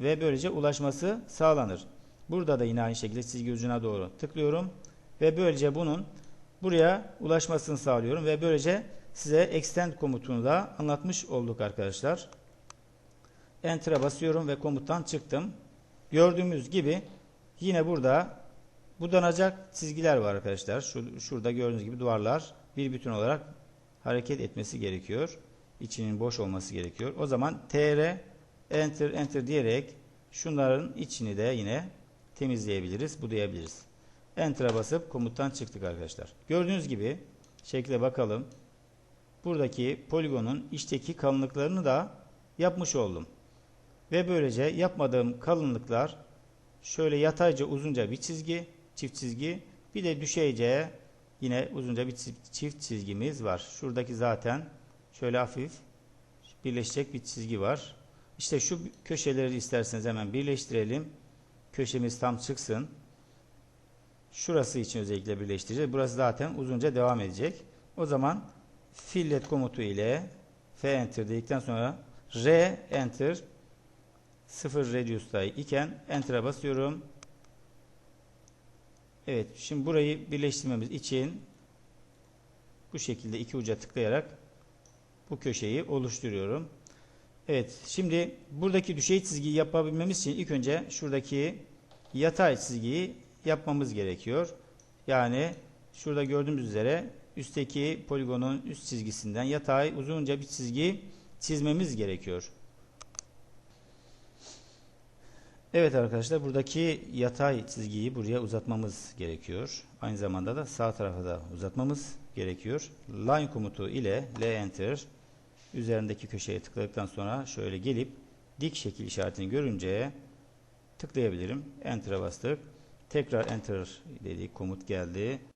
ve böylece ulaşması sağlanır. Burada da yine aynı şekilde çizgi ucuna doğru tıklıyorum ve böylece bunun buraya ulaşmasını sağlıyorum ve böylece size extend komutunu da anlatmış olduk arkadaşlar. Enter'a basıyorum ve komuttan çıktım. Gördüğümüz gibi yine burada budanacak çizgiler var arkadaşlar. Şurada gördüğünüz gibi duvarlar bir bütün olarak hareket etmesi gerekiyor. İçinin boş olması gerekiyor. O zaman TR enter diyerek şunların içini de yine temizleyebiliriz, budayabiliriz. Enter'a basıp komuttan çıktık arkadaşlar. Gördüğünüz gibi şekle bakalım. Buradaki poligonun içteki kalınlıklarını da yapmış oldum. Ve böylece yapmadığım kalınlıklar şöyle yatayca uzunca bir çizgi, çift çizgi, bir de düşeyce yine uzunca bir çift çizgimiz var. Şuradaki zaten şöyle hafif birleşecek bir çizgi var. İşte şu köşeleri isterseniz hemen birleştirelim. Köşemiz tam çıksın. Şurası için özellikle birleştireceğiz. Burası zaten uzunca devam edecek. O zaman fillet komutu ile F enter dedikten sonra R enter 0 radius'ta iken enter'a basıyorum. Evet, şimdi burayı birleştirmemiz için bu şekilde iki uca tıklayarak bu köşeyi oluşturuyorum. Evet, şimdi buradaki düşey çizgiyi yapabilmemiz için ilk önce şuradaki yatay çizgiyi yapmamız gerekiyor. Yani şurada gördüğümüz üzere üstteki poligonun üst çizgisinden yatay uzunca bir çizgi çizmemiz gerekiyor. Evet arkadaşlar, buradaki yatay çizgiyi buraya uzatmamız gerekiyor. Aynı zamanda da sağ tarafa da uzatmamız gerekiyor. Line komutu ile L enter üzerindeki köşeye tıkladıktan sonra şöyle gelip dik şekil işaretini görünce tıklayabilirim. Enter'a bastık. Tekrar enter dedik, komut geldi.